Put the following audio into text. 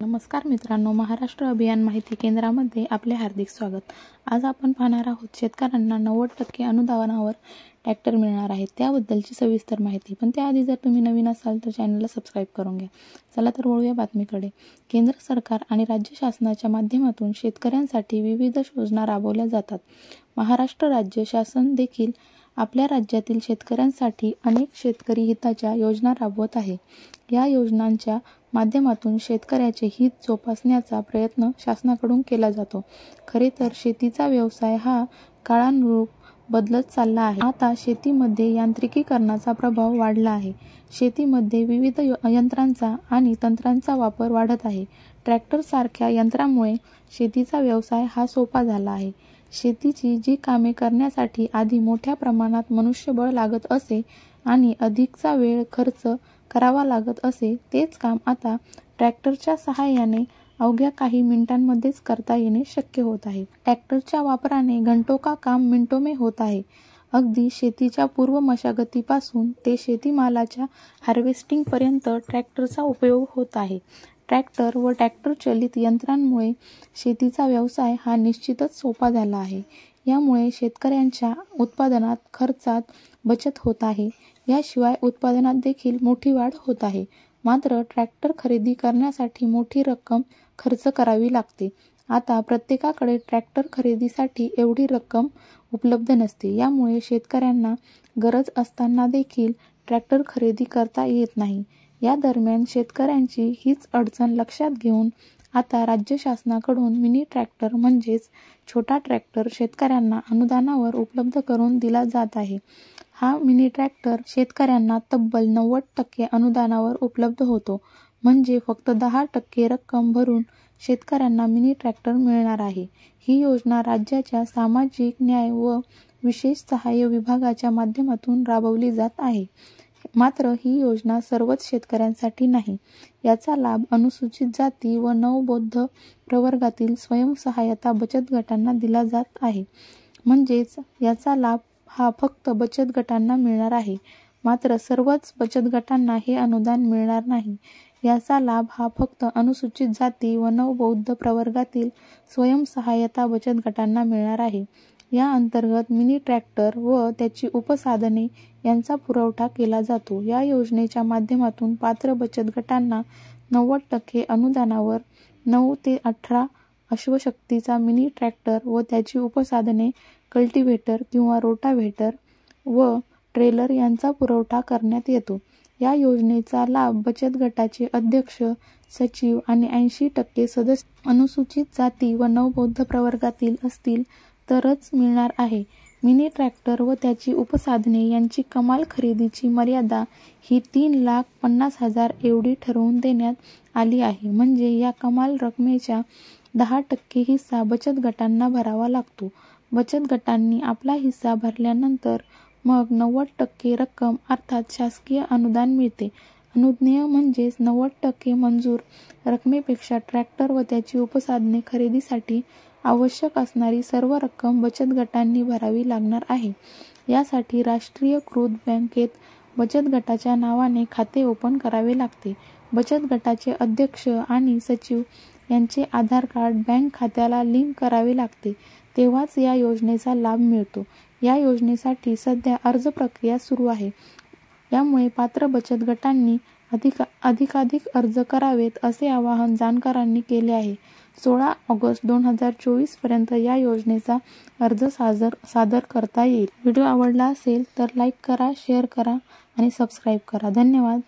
नमस्कार मित्रांनो, महाराष्ट्र अभियान माहिती केंद्रामध्ये आपले हार्दिक स्वागत। आज आपण पाहणार आहोत शेतकऱ्यांना 90% अनुदानावर ट्रॅक्टर मिळणार आहे त्याबद्दलची सविस्तर माहिती। पण त्याआधी जर तुम्ही नवीन असाल तर चॅनलला सबस्क्राइब करून घ्या। चला तर वळूया बातमीकडे। केंद्र सरकार आणि राज्य शासनाच्या माध्यमातून शेतकऱ्यांसाठी विविध योजना राबवल्या जातात। महाराष्ट्र राज्य शासन देखील आपल्या राज्यातील शेतकऱ्यांसाठी अनेक शेतकरी हिताच्या योजना राबवत आहे। या योजनांच्या माध्यमातून शेतकऱ्याचे हित जोपासण्याचा प्रयत्न शासनाकडून केला जातो। खरे तर शेतीचा व्यवसाय हा काळानुरूप बदलत चालला आहे। आता शेतीमध्ये यांत्रिकीकरणाचा प्रभाव वाढला आहे। शेतीमध्ये विविध यंत्रांचा आणि तंत्रांचा वापर वाढत आहे। ट्रॅक्टर सारख्या यंत्रामुळे शेतीचा व्यवसाय हा सोपा झाला आहे। शेतीची जी कामे करण्यासाठी आधी मोठ्या प्रमाणात मनुष्यबळ लागत असे आणि अधिकचा वेळ खर्च करावा लागत असे, तेच काम आता ट्रॅक्टरच्या सहाय्याने अवघ्या काही मिनिटांमध्येच करता येणे शक्य होत आहे। ट्रॅक्टरच्या वापराने घंटों का काम मिनिटों में होत आहे। अगदी शेतीच्या पूर्व मशागतीपासून ते शेतीमालाच्या हार्वेस्टिंग पर्यंत ट्रॅक्टरचा उपयोग होत आहे। ट्रॅक्टर व ट्रॅक्टर चलित यंत्रांमुळे शेतीचा व्यवसाय हा निश्चितच सोपा झाला आहे। यामुळे शेतकऱ्यांच्या उत्पादनात खर्चात बचत होत आहे। याशिवाय उत्पादनात देखील मोठी वाढ होत आहे। मात्र ट्रॅक्टर खरेदी करण्यासाठी मोठी रक्कम खर्च करावी लागते। आता प्रत्येकाकडे ट्रॅक्टर खरेदीसाठी एवढी रक्कम उपलब्ध नसते। यामुळे शेतकऱ्यांना गरज असताना देखील ट्रॅक्टर खरेदी करता येत नाही। या दरम्यान शेतकऱ्यांची हीच अडचण लक्षात घेऊन आता राज्य शासनाकडून मिनी ट्रॅक्टर म्हणजेच छोटा ट्रॅक्टर शेतकऱ्यांना अनुदानावर उपलब्ध करून दिला जात आहे। हा मिनी ट्रॅक्टर शेतकऱ्यांना तब्बल 90% अनुदानावर उपलब्ध होतो। म्हणजे फक्त 10% रक्कम भरून शेतकऱ्यांना मिनी ट्रॅक्टर मिळणार आहे। ही योजना राज्याच्या सामाजिक न्याय व विशेष सहाय्य विभागाच्या माध्यमातून राबवली जात आहे। मात्र ही योजना सर्वच शेतकऱ्यांसाठी नाही। याचा लाभ अनुसूचित जाती व नवबौद्ध प्रवर्गातील स्वयंसहायता बचत गटांना दिला जात आहे। म्हणजेच याचा लाभ हा फक्त बचत गटांना मिळणार आहे। मात्र सर्वच बचत गटांना हे अनुदान मिळणार नाही। याचा लाभ हा फक्त अनुसूचित जाती व नवबौद्ध प्रवर्गातील स्वयंसहायता बचत गटांना मिळणार आहे। या अंतर्गत मिनी ट्रॅक्टर व त्याची उपसाधने यांचा पुरवठा केला जातो। या योजनेच्या माध्यमातून पात्र बचत गटांना 90% अनुदानावर 9 ते 18 अश्वशक्तीचा मिनी ट्रॅक्टर व त्याची उपसाधने कल्टिव्हेटर किंवा रोटाव्हेटर व ट्रेलर यांचा पुरवठा करण्यात येतो। या योजनेचा लाभ बचत गटाचे अध्यक्ष, सचिव आणि 80% सदस्य अनुसूचित जाती व नवबौद्ध प्रवर्गातील असतील तरच मिळणार आहे। मिनी ट्रॅक्टर व त्याची उपसाधने यांची कमाल खरेदीची मर्यादा ही 3,50,000 एवढी ठरवून देण्यात आली आहे। म्हणजे या कमाल रकमेच्या 10% हिस्सा बचत गटांना भरावा लागतो। बचत गटांनी आपला हिस्सा भरल्यानंतर मग 90% रक्कम अर्थात शासकीय अनुदान मिळते। अनुज्ञेय म्हणजेच 90% मंजूर रकमेपेक्षा ट्रॅक्टर व त्याची उपसाधने खरेदीसाठी आवश्यक असणारी सर्व रक्कम बचत गटांनी भरावी लागणार आहे। यासाठी राष्ट्रीयकृत बँकेत बचत गटाच्या नावाने खाते ओपन करावे लागते। बचत गटाचे अध्यक्ष आणि सचिव यांचे आधार कार्ड बँक खात्याला लिंक करावे लागते, तेव्हाच या योजनेचा लाभ मिळतो। या योजनेसाठी सध्या अर्ज प्रक्रिया सुरू आहे। यामुळे पात्र बचत गटांनी अधिकाधिक अर्ज करावेत असे आवाहन जाणकारांनी केले आहे। 16 ऑगस्ट 2024 पर्यंत या योजनेचा अर्ज सादर करता येईल। व्हिडिओ आवडला असेल तर लाईक करा, शेअर करा आणि सबस्क्राईब करा। धन्यवाद।